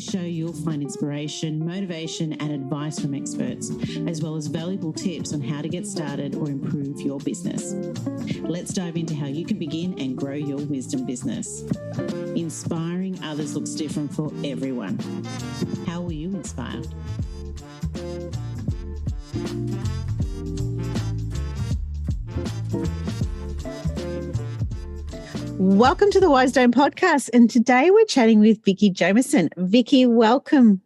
this show, you'll find inspiration, motivation, and advice from experts, as well as valuable tips on how to get started or improve your business. Let's dive into how you can begin and grow your wisdom business. Inspiring others looks different for everyone. How will you inspire? Welcome to the Wise Dome podcast, and today we're chatting with Vicky Jamieson. Vicky, welcome.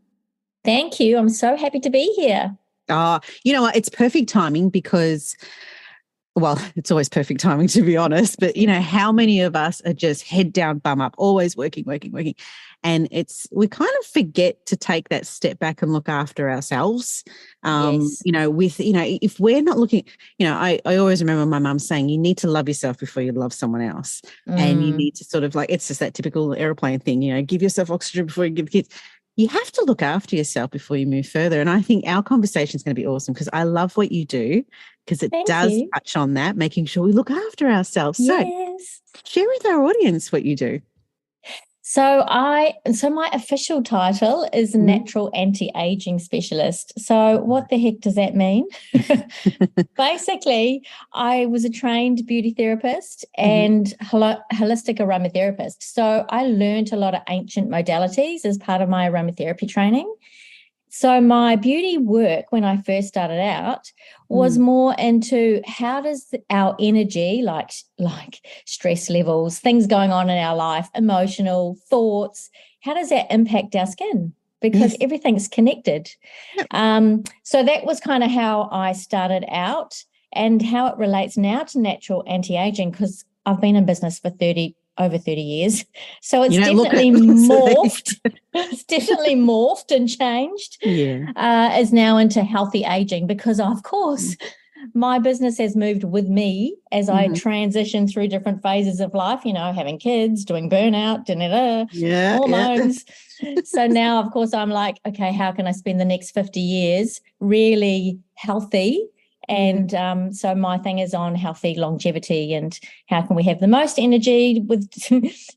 Thank you. I'm so happy to be here. You know what? It's perfect timing because, well, it's always perfect timing to be honest, but you know, how many of us are just head down, bum up, always working. And we kind of forget to take that step back and look after ourselves. Yes. If we're not looking, I always remember my mum saying, you need to love yourself before you love someone else. And you need to sort of it's just that typical airplane thing, give yourself oxygen before you give the kids. You have to look after yourself before you move further. And I think our conversation is going to be awesome because I love what you do because it does touch on that, making sure we look after ourselves. Yes. So share with our audience what you do. So my official title is Natural Anti-Aging Specialist. So what the heck does that mean? Basically, I was a trained beauty therapist and holistic aromatherapist. So I learned a lot of ancient modalities as part of my aromatherapy training. So my beauty work when I first started out was more into how does our energy, like stress levels, things going on in our life, emotional thoughts, how does that impact our skin? Because everything's connected. So that was kind of how I started out and how it relates now to natural anti-aging because I've been in business for over 30 years. So it's definitely morphed. It's definitely morphed and changed. Yeah. Is now into healthy aging because, of course, my business has moved with me as I transition through different phases of life, having kids, doing burnout, hormones. Yeah. So now, of course, I'm like, okay, how can I spend the next 50 years really healthy? And so my thing is on healthy longevity and how can we have the most energy with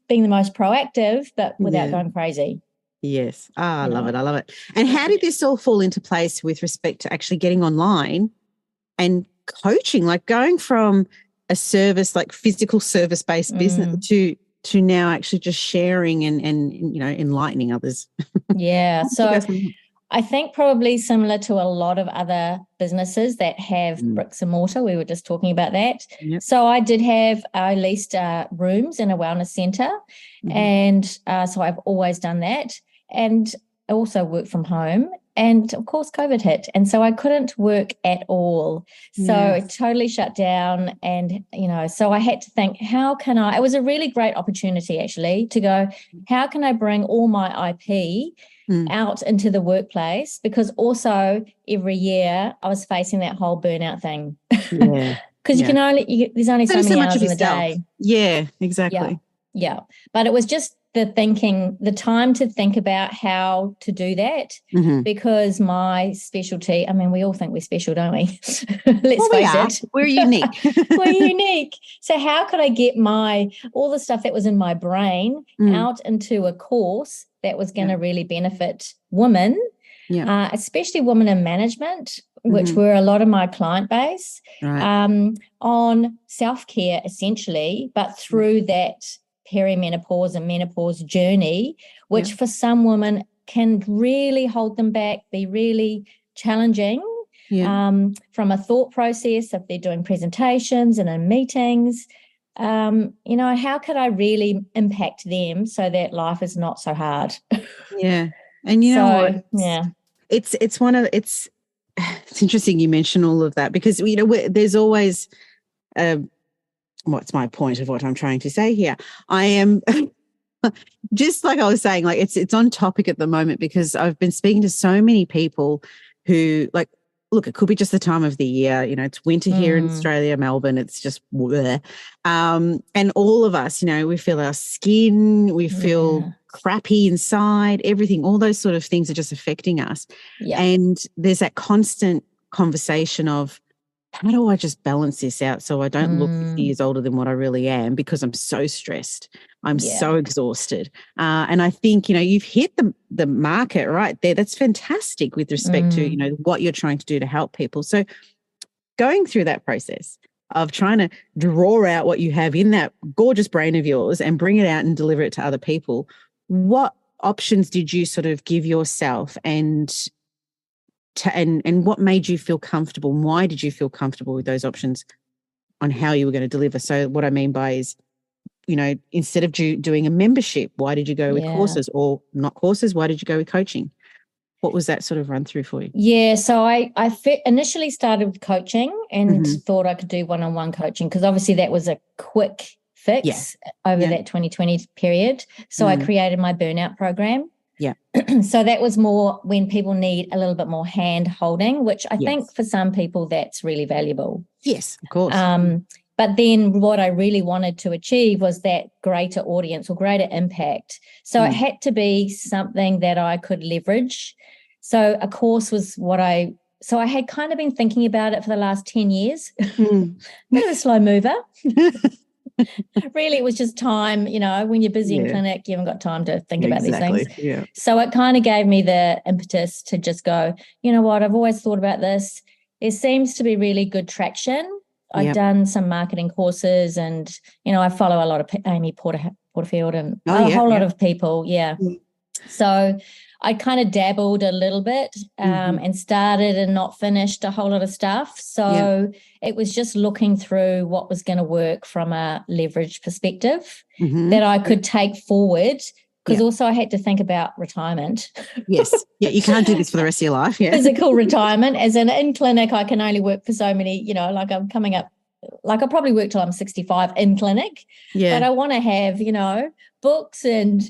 being the most proactive, but without going crazy. Yes. I love it. And how did this all fall into place with respect to actually getting online and coaching, like going from a service, like physical service-based business to now actually just sharing and enlightening others? Yeah. So I think probably similar to a lot of other businesses that have bricks and mortar. We were just talking about that. Yep. So I leased rooms in a wellness centre and so I've always done that and I also work from home and of course COVID hit and so I couldn't work at all. So it totally shut down and, so I had to think it was a really great opportunity actually to go, how can I bring all my IP out into the workplace because also every year I was facing that whole burnout thing. Yeah. Because there's only so many hours in the day. Yeah, exactly. Yeah. But it was just the time to think about how to do that because my specialty, we all think we're special, don't we? Let's face it. We're unique. We're unique. So how could I get all the stuff that was in my brain out into a course that was going to really benefit women, especially women in management, which were a lot of my client base, on self-care essentially, but through that perimenopause and menopause journey, which for some women can really hold them back, be really challenging from a thought process if they're doing presentations and in meetings. How could I really impact them so that life is not so hard? Yeah. And it's interesting you mention all of that because, there's always, what's my point of what I'm trying to say here? I am just like I was saying, like it's on topic at the moment because I've been speaking to so many people who look, it could be just the time of the year. It's winter here in Australia, Melbourne. It's just bleh. And all of us, we feel our skin, we feel crappy inside, everything, all those sort of things are just affecting us. Yeah. And there's that constant conversation of how do I just balance this out so I don't look 50 years older than what I really am because I'm so stressed. I'm so exhausted. And I think, you've hit the market right there. That's fantastic with respect to, what you're trying to do to help people. So going through that process of trying to draw out what you have in that gorgeous brain of yours and bring it out and deliver it to other people, what options did you sort of give yourself and what made you feel comfortable? And why did you feel comfortable with those options on how you were going to deliver? So what I mean by is, instead of doing a membership, why did you go with courses, or not courses? Why did you go with coaching? What was that sort of run through for you? Yeah, so I initially started with coaching and thought I could do one-on-one coaching because obviously that was a quick fix over that 2020 period. So I created my burnout program. Yeah. So that was more when people need a little bit more hand holding, which I think for some people that's really valuable. Yes, of course. But then what I really wanted to achieve was that greater audience or greater impact. So it had to be something that I could leverage. So a course was I had kind of been thinking about it for the last 10 years. Bit of a slow mover. Really, it was just time, when you're busy in clinic, you haven't got time to think about these things. Yeah. So it kind of gave me the impetus to just go, you know what, I've always thought about this. There seems to be really good traction. I've done some marketing courses and, I follow a lot of Amy Porterfield and a whole lot of people. Yeah. So I kind of dabbled a little bit and started and not finished a whole lot of stuff. So it was just looking through what was going to work from a leverage perspective that I could take forward. Because also I had to think about retirement. Yes. Yeah, you can't do this for the rest of your life. Yeah. Physical retirement. As in clinic, I can only work for so many, like I'm coming up, like I'll probably work till I'm 65 in clinic. Yeah. But I want to have, books and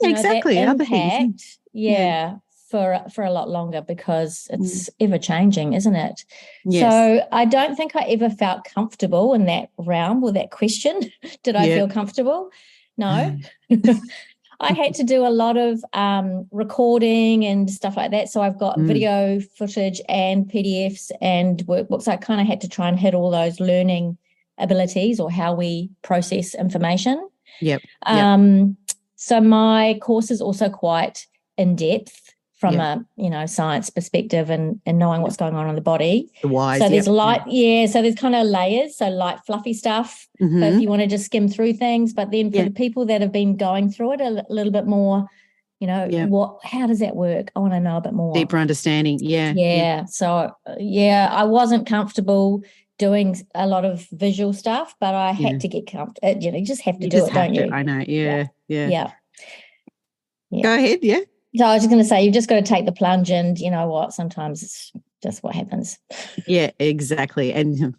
exactly. that Other impact. things. Yeah. For a lot longer because it's ever changing, isn't it? Yes. So I don't think I ever felt comfortable in that realm or that question. Did I feel comfortable? No. I had to do a lot of recording and stuff like that. So I've got video footage and PDFs and workbooks. I kind of had to try and hit all those learning abilities or how we process information. Yep. So my course is also quite in-depth from a science perspective and knowing what's going on in the body. The whys. So there's so there's kind of layers, so light fluffy stuff. So if you want to just skim through things, but then for the people that have been going through it a little bit more, how does that work? I want to know a bit more. Deeper understanding. Yeah. So I wasn't comfortable doing a lot of visual stuff, but I had to get comfortable. You just have to do it, don't you? I know. Yeah. Go ahead. Yeah. So I was just going to say, you've just got to take the plunge, and you know what? Sometimes it's just what happens. Yeah, exactly. And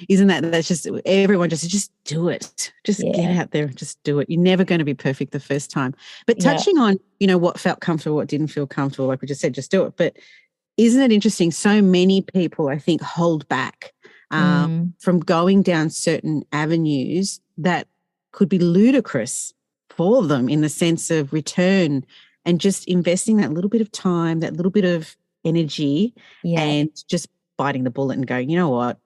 isn't that's just everyone just do it. Just get out there, just do it. You're never going to be perfect the first time. But touching on, what felt comfortable, what didn't feel comfortable, like we just said, just do it. But isn't it interesting? So many people, I think, hold back from going down certain avenues that could be ludicrous for them in the sense of return. And just investing that little bit of time, that little bit of energy and just biting the bullet and going, you know what?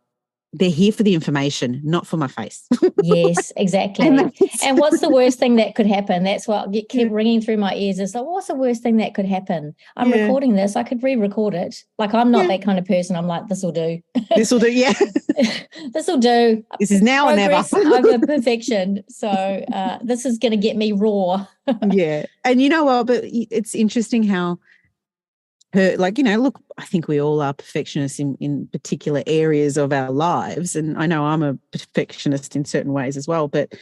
They're here for the information, not for my face. Yes, exactly. And what's the worst thing that could happen? That's what kept ringing through my ears. It's like, what's the worst thing that could happen? I'm recording this. I could re-record it. Like, I'm not that kind of person. I'm like, this will do. This will do, yeah. This will do. This is now or never. Over perfection. So this is going to get me raw. Yeah. And you know what? But it's interesting how look, I think we all are perfectionists in particular areas of our lives. And I know I'm a perfectionist in certain ways as well, but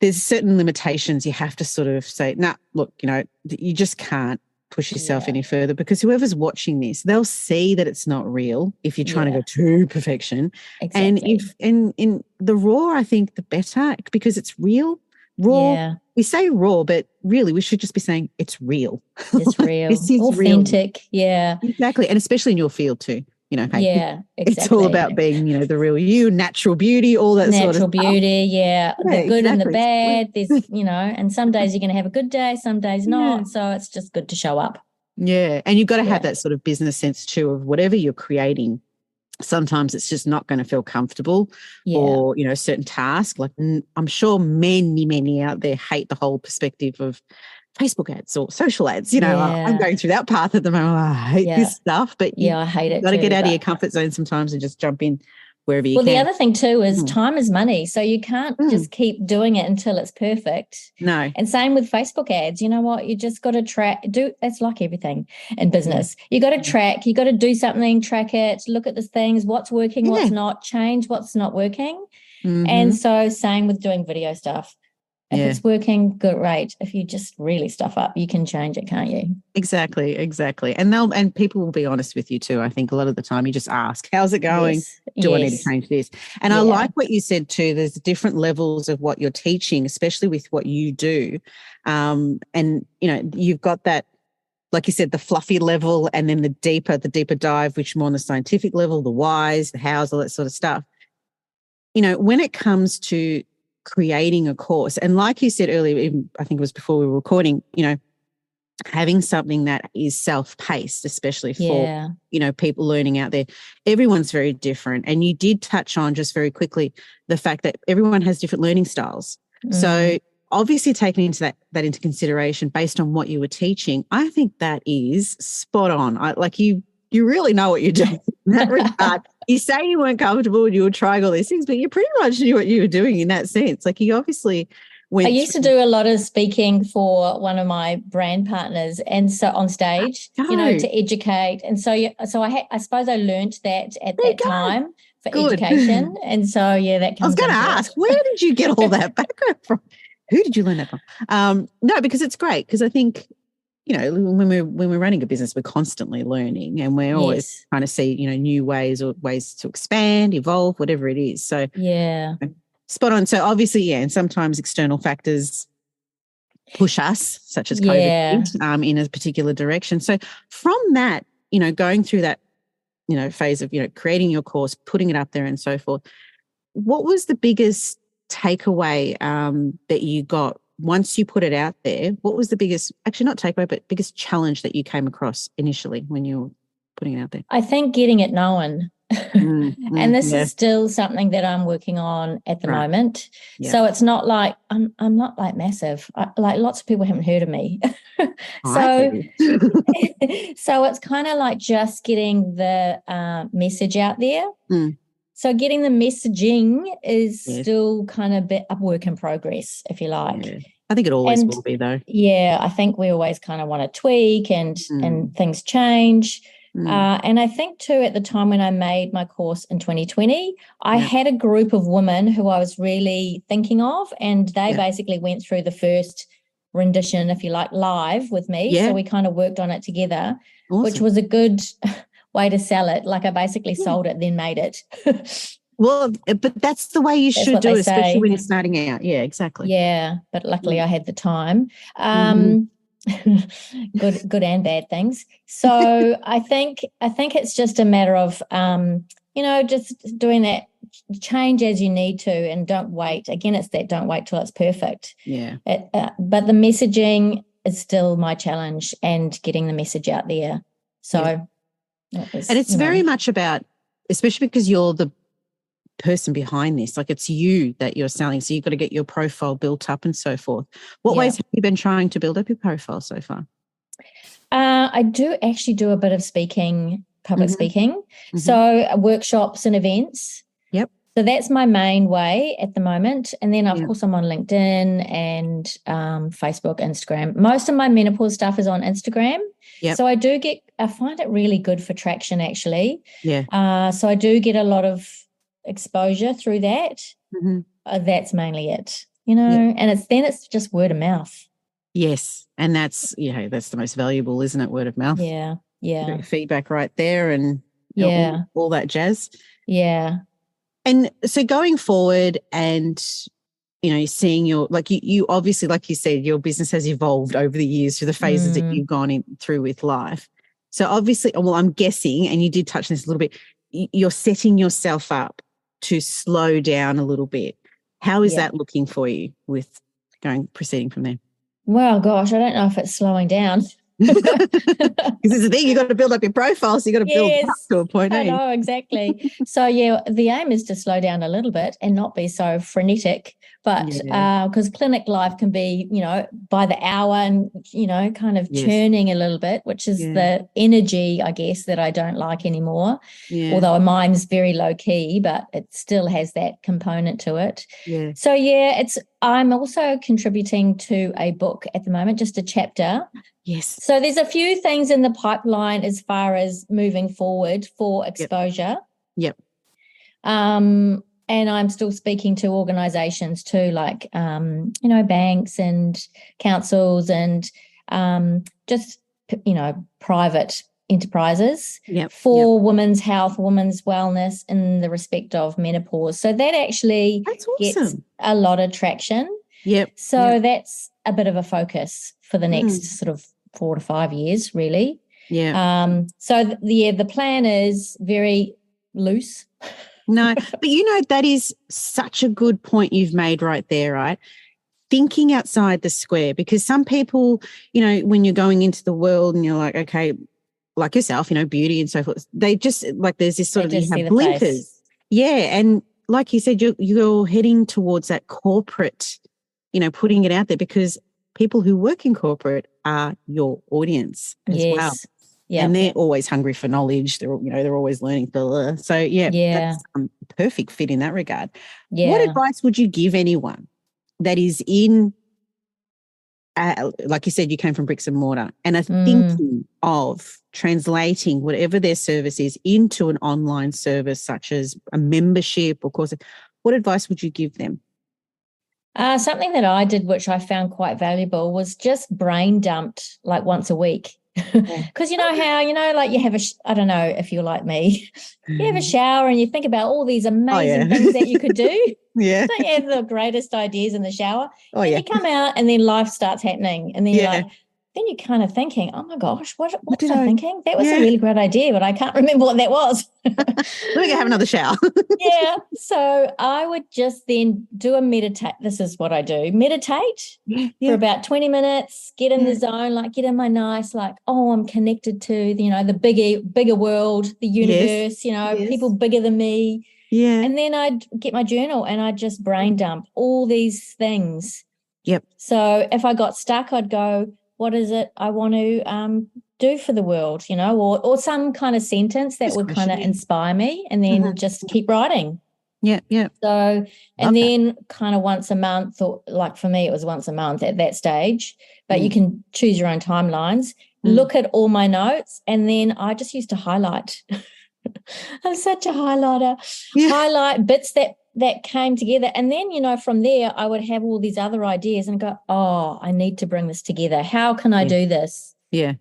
there's certain limitations you have to sort of say, nah, look, you just can't push yourself any further because whoever's watching this, they'll see that it's not real if you're trying to go to perfection. Exactly. And in the raw, I think the better because it's real. Raw, we say raw, but really we should just be saying it's real. It's real. This is authentic. Real. Yeah. Exactly. And especially in your field too. Hey, exactly. It's all about being, the real you, natural beauty, all that sort of stuff. Natural beauty, the good and the bad. There's, and some days you're going to have a good day, some days not. So it's just good to show up. Yeah. And you've got to have that sort of business sense too of whatever you're creating. sometimes it's just not going to feel comfortable, Yeah. or, a certain task. Like I'm sure many out there hate the whole perspective of Facebook ads or social ads. I'm going through that path at the moment. I hate this stuff, but I hate it. Got to get out of your comfort zone sometimes and just jump in wherever you can. Well, the other thing too is time is money. So you can't just keep doing it until it's perfect. No. And same with Facebook ads. You know what? You just got to that's like everything in business. You got to track, you got to do something, track it, look at the things, what's working, what's not, change what's not working. And so same with doing video stuff. If it's working, good, great. If you just really stuff up, you can change it, can't you? Exactly. And people will be honest with you too. I think a lot of the time you just ask, how's it going? Do I need to change this? And I like what you said too. There's different levels of what you're teaching, especially with what you do. And, you've got that, like you said, the fluffy level, and then the deeper dive, which more on the scientific level, the whys, the hows, all that sort of stuff. When it comes to creating a course, and like you said earlier, even I think it was before we were recording, having something that is self-paced, especially for people learning out there, everyone's very different. And you did touch on just very quickly the fact that everyone has different learning styles. So obviously taking that into consideration based on what you were teaching, I think that is spot on. You really know what you're doing in that regard. You say you weren't comfortable and you were trying all these things, but you pretty much knew what you were doing in that sense. Like, you obviously went. I used to do a lot of speaking for one of my brand partners, and so on stage, to educate. And so I suppose I learned that at that time for education. And so that comes. I was going to ask, where did you get all that background from? Who did you learn that from? No, because it's great. Because I think, when we're running a business, we're constantly learning, and we're always trying to see, new ways to expand, evolve, whatever it is. So spot on. So obviously, and sometimes external factors push us, such as COVID, in a particular direction. So from that, going through that, phase of, creating your course, putting it up there and so forth, what was the biggest takeaway that you got once you put it out there? What was the biggest, actually not takeaway, but biggest challenge that you came across initially when you were putting it out there? I think getting it known. And this is still something that I'm working on at the moment. So it's not like I'm not like massive. Like lots of people haven't heard of me. So it's kind of like just getting the message out there. So getting the messaging is still kind of a work in progress, if you like. I think it always will be, though. Yeah, I think we always kind of want to tweak and things change. And I think too, at the time when I made my course in 2020, I had a group of women who I was really thinking of, and they basically went through the first rendition, if you like, live with me. So we kind of worked on it together, which was a good way to sell it. Like, I basically sold it, then made it. Well, but that's the way you should do it, especially when you're starting out. Yeah, exactly. Yeah, but luckily I had the time. Good and bad things. So I think it's just a matter of just doing that change as you need to, and don't wait. Again, it's that don't wait till it's perfect. Yeah. But the messaging is still my challenge, and getting the message out there. So and it's very much about, especially because you're the person behind this, like it's you that you're selling, so you've got to get your profile built up and so forth. What ways have you been trying to build up your profile so far? I do actually do a bit of speaking, public speaking, so workshops and events. So that's my main way at the moment. And then, of course, I'm on LinkedIn and Facebook, Instagram. Most of my menopause stuff is on Instagram. So I find it really good for traction, actually. So I do get a lot of exposure through that. That's mainly it, and it's just word of mouth. Yes. And that's the most valuable, isn't it? Word of mouth. Feedback right there, and all that jazz. And so going forward, and seeing you obviously, like you said, your business has evolved over the years through the phases that you've gone through with life. So obviously, well, I'm guessing, and you did touch on this a little bit, you're setting yourself up to slow down a little bit. How is that looking for you with proceeding from there? Well, gosh, I don't know if it's slowing down. Because it's the thing, you've got to build up your profile, so you've got to build up to a point. I know, exactly. So, the aim is to slow down a little bit and not be so frenetic. But because clinic life can be, by the hour and, kind of churning a little bit, which is the energy, I guess, that I don't like anymore. Yeah. Although mine's very low key, but it still has that component to it. Yeah. So, I'm also contributing to a book at the moment, just a chapter. Yes. So there's a few things in the pipeline as far as moving forward for exposure. Yep. And I'm still speaking to organisations too, like, banks and councils and just, private enterprises for women's health, women's wellness in the respect of menopause. So that actually gets a lot of traction. Yep. So that's a bit of a focus for the next sort of 4 to 5 years, really. Yeah. So the plan is very loose. No, but that is such a good point you've made right there, right? Thinking outside the square, because some people, when you're going into the world and you're like, okay, like yourself, beauty and so forth, they just like there's this sort of you have blinkers. Face. Yeah. And like you said, you're heading towards that corporate, putting it out there, because people who work in corporate are your audience as well. Yeah. And they're always hungry for knowledge. They're always learning. So that's a perfect fit in that regard. Yeah. What advice would you give anyone that is in, like you said, you came from bricks and mortar and are thinking of translating whatever their service is into an online service, such as a membership or course? What advice would you give them? Something that I did, which I found quite valuable, was just brain dumped like once a week. Because you know how, like you have I don't know if you're like me, you have a shower and you think about all these amazing things that you could do. Yeah. Don't you have the greatest ideas in the shower? And you come out and then life starts happening. And then you're like, then you're kind of thinking, oh my gosh, what was I thinking? That was a really great idea, but I can't remember what that was. Let me go have another shower. So I would just then do a meditate. This is what I do. Meditate for about 20 minutes, get in the zone, like get in my nice, like, I'm connected to, the bigger world, the universe, people bigger than me. Yeah. And then I'd get my journal and I'd just brain dump all these things. Yep. So if I got stuck, I'd go, what is it I want to do for the world, or some kind of sentence that would kind of inspire me, and then just keep writing. Yeah. So, and then kind of once a month, or like for me, it was once a month at that stage, but you can choose your own timelines, look at all my notes, and then I just used to highlight. I'm such a highlighter. Highlight bits that came together. And then, from there, I would have all these other ideas and go, I need to bring this together. How can I do this? Yeah.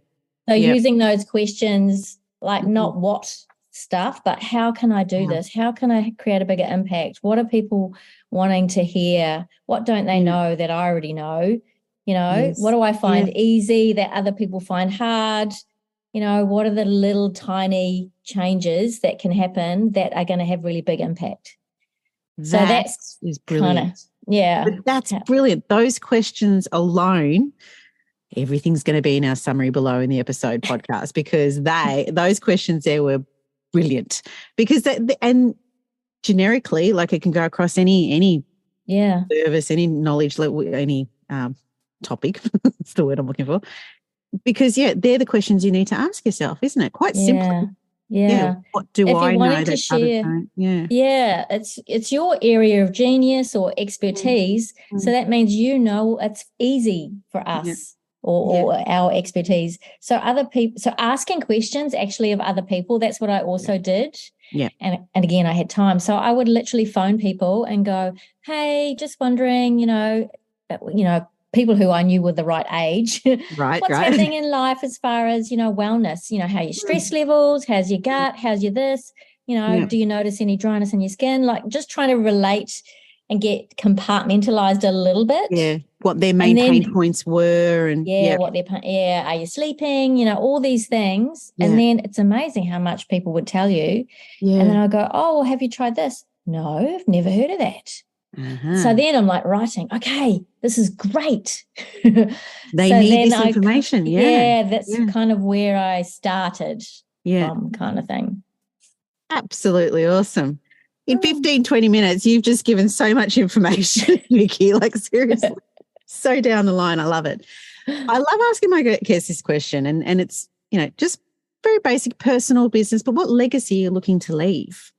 So using those questions, like not what stuff, but how can I do this? How can I create a bigger impact? What are people wanting to hear? What don't they know that I already know? What do I find easy that other people find hard? What are the little tiny changes that can happen that are going to have really big impact? So that's brilliant. But that's brilliant. Those questions alone, everything's going to be in our summary below in the episode podcast, because those questions there were brilliant. Because and generically, like it can go across any service, any knowledge level, any topic. That's the word I'm looking for. Because they're the questions you need to ask yourself, isn't it? Quite simply. Yeah. What do I know that others don't? Yeah. It's your area of genius or expertise. So that means it's easy for us or our expertise. So other people, so asking questions actually of other people, that's what I also did. Yeah. And again, I had time. So I would literally phone people and go, hey, just wondering, people who I knew were the right age. Right. What's happening in life as far as, wellness, how your stress levels, how's your gut, how's your this, do you notice any dryness in your skin? Like just trying to relate and get compartmentalized a little bit. Yeah. What their main pain points were. And what their are you sleeping? All these things. And then it's amazing how much people would tell you. Yeah. And then I go, oh, well, have you tried this? No, I've never heard of that. So then I'm like writing, okay, this is great. They need this information. Yeah, that's kind of where I started Yeah. from, kind of thing. Absolutely awesome. In 15, 20 minutes, you've just given so much information, Vicky, like seriously, so down the line. I love it. I love asking my guests this question, and it's, just very basic personal business, but what legacy are you looking to leave?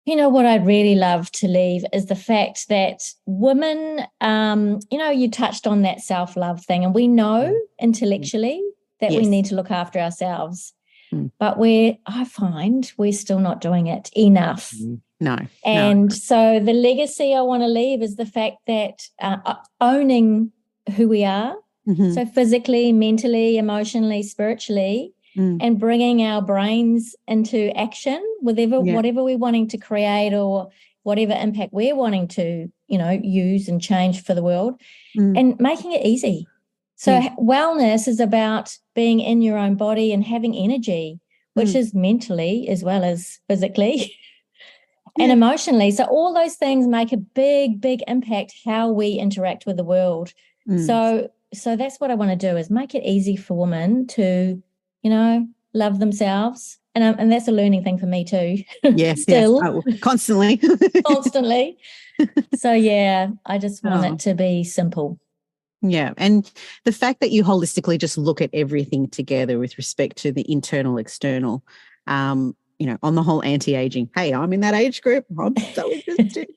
What I'd really love to leave is the fact that women, you touched on that self-love thing, and we know intellectually that we need to look after ourselves. But I find we're still not doing it enough. No. And so the legacy I want to leave is the fact that owning who we are, so physically, mentally, emotionally, spiritually, and bringing our brains into action with whatever we're wanting to create or whatever impact we're wanting to, use and change for the world, and making it easy. So wellness is about being in your own body and having energy, which is mentally as well as physically and emotionally. So all those things make a big, big impact how we interact with the world. So that's what I want to do, is make it easy for women to, love themselves. And that's a learning thing for me too. Yes, still. Yes. Oh, constantly. Constantly. So, I just want it to be simple. Yeah. And the fact that you holistically just look at everything together with respect to the internal, external, on the whole anti-aging. Hey, I'm in that age group. I'm so interested.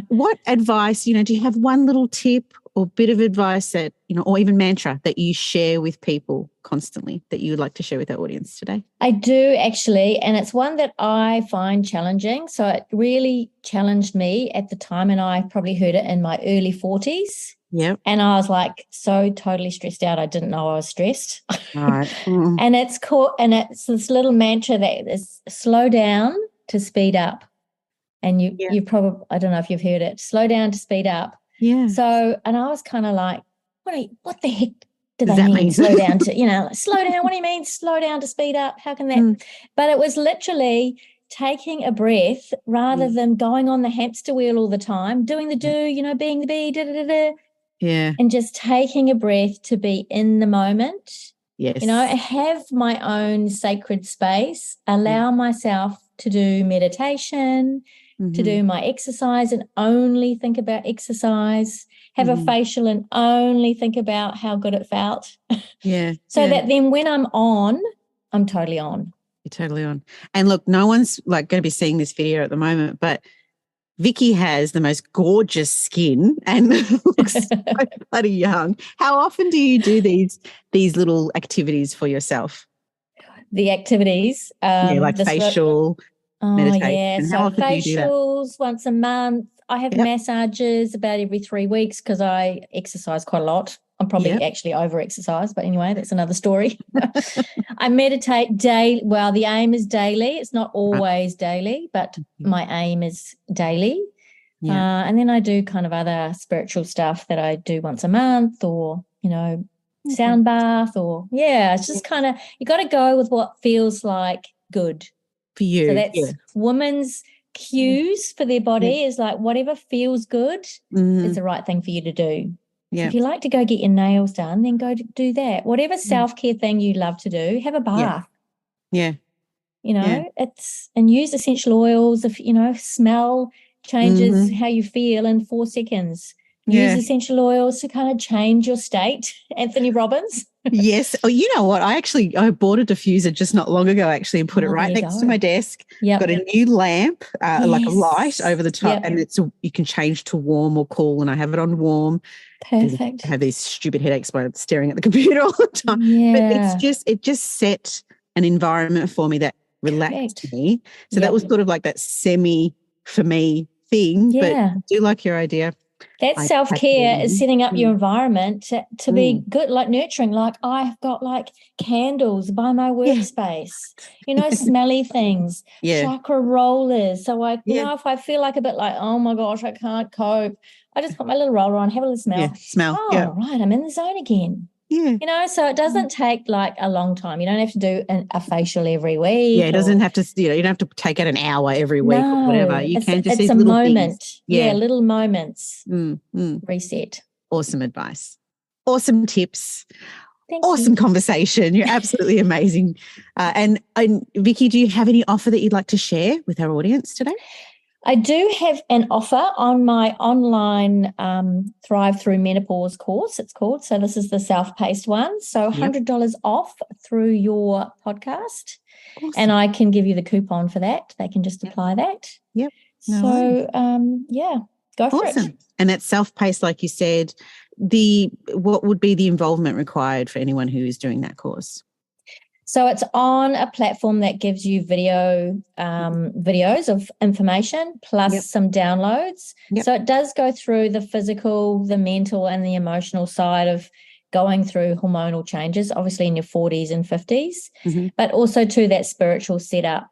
What advice, do you have one little tip or bit of advice that, or even mantra that you share with people constantly that you would like to share with our audience today? I do actually, and it's one that I find challenging. So it really challenged me at the time, and I probably heard it in my early 40s. Yep. And I was like so totally stressed out. I didn't know I was stressed. Right. And it's this little mantra that is slow down to speed up. And you probably, I don't know if you've heard it, slow down to speed up. Yeah. So, and I was kind of like, what the heck do they mean? Slow down to, slow down. What do you mean slow down to speed up? How can that? But it was literally taking a breath rather than going on the hamster wheel all the time, doing the do, being the bee, da-da-da-da. Yeah. And just taking a breath to be in the moment. Yes. Have my own sacred space, allow myself to do meditation, to do my exercise and only think about exercise, have a facial and only think about how good it felt. Yeah. So that then when I'm on, I'm totally on. You're totally on. And look, no one's going to be seeing this video at the moment, but Vicky has the most gorgeous skin and looks so bloody young. How often do you do these little activities for yourself? The activities? Like facial, meditation. So how often do you do that? Facials once a month. I have massages about every 3 weeks because I exercise quite a lot. I'm probably actually over-exercised, but anyway, that's another story. I meditate daily. Well, the aim is daily. It's not always daily, but my aim is daily. Yeah. And then I do kind of other spiritual stuff that I do once a month or, sound bath or, it's just kind of, you got to go with what feels like good. For you. So that's women's cues for their body is like whatever feels good is the right thing for you to do. Yeah. So if you like to go get your nails done, then go do that. Whatever self-care thing you love to do, have a bath. Yeah. It's, and use essential oils. If, smell changes how you feel in 4 seconds. Use essential oils to kind of change your state. Anthony Robbins. Yes. Oh, you know what? I bought a diffuser just not long ago actually and put it right next to my desk. Got a new lamp, like a light over the top, and you can change to warm or cool, and I have it on warm. Perfect. I have these stupid headaches by staring at the computer all the time. Yeah. But it just set an environment for me that relaxed me. So that was sort of like that semi for me thing. But I do like your idea. That self-care is setting up your environment to be good, like nurturing. Like I've got like candles by my workspace, smelly things, chakra rollers. So if I feel like a bit like, oh my gosh, I can't cope, I just put my little roller on, have a little smell. Smell. Oh, right, I'm in the zone again. Yeah. So it doesn't take like a long time. You don't have to do a facial every week. Yeah, it doesn't have to, you don't have to take out an hour every week or whatever. You can just it's a little moment. things. Yeah, little moments. Reset. Awesome advice. Awesome tips. Thank awesome you. Conversation. You're absolutely amazing. And Vicky, do you have any offer that you'd like to share with our audience today? I do have an offer on my online Thrive Through Menopause course, it's called. So this is the self-paced one. So $100 off through your podcast. Awesome. And I can give you the coupon for that. They can just apply that. Yep. No go for it. And that's self-paced, like you said. What would be the involvement required for anyone who is doing that course? So it's on a platform that gives you videos of information plus some downloads. Yep. So it does go through the physical, the mental, and the emotional side of going through hormonal changes, obviously in your 40s and 50s, but also to that spiritual setup,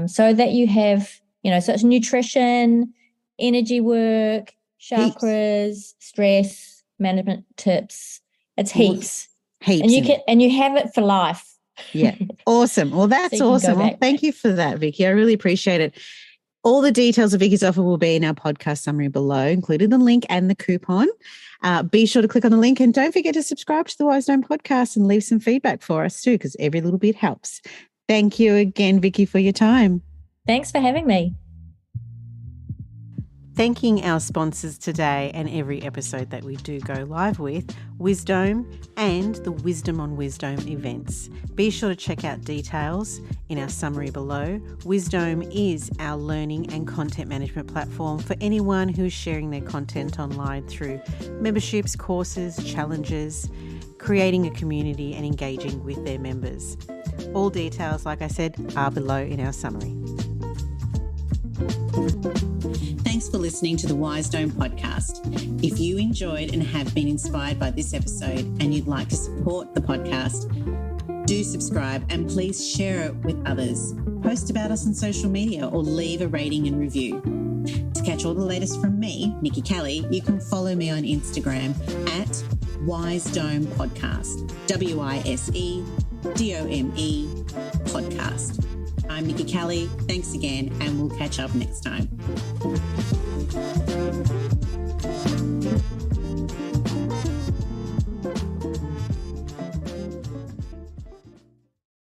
so that you have, so it's nutrition, energy work, chakras, stress management tips. It's heaps. And you have it for life. Yeah. Awesome. Well, that's awesome. Well, thank you for that, Vicky. I really appreciate it. All the details of Vicky's offer will be in our podcast summary below, including the link and the coupon. Be sure to click on the link and don't forget to subscribe to the Wise Dome podcast and leave some feedback for us too, because every little bit helps. Thank you again, Vicky, for your time. Thanks for having me. Thanking our sponsors today and every episode that we do go live with, Wisdom and the Wisdom on Wisdom events. Be sure to check out details in our summary below. Wisdom is our learning and content management platform for anyone who's sharing their content online through memberships, courses, challenges, creating a community and engaging with their members. All details, like I said, are below in our summary. Thanks for listening to the Wise Dome podcast. If you enjoyed and have been inspired by this episode and you'd like to support the podcast, do subscribe and please share it with others. Post about us on social media or leave a rating and review. To catch all the latest from me, Nikki Kelly, you can follow me on Instagram at Wise Dome Podcast, WISEDOME podcast. I'm Nikki Kelly. Thanks again, and we'll catch up next time.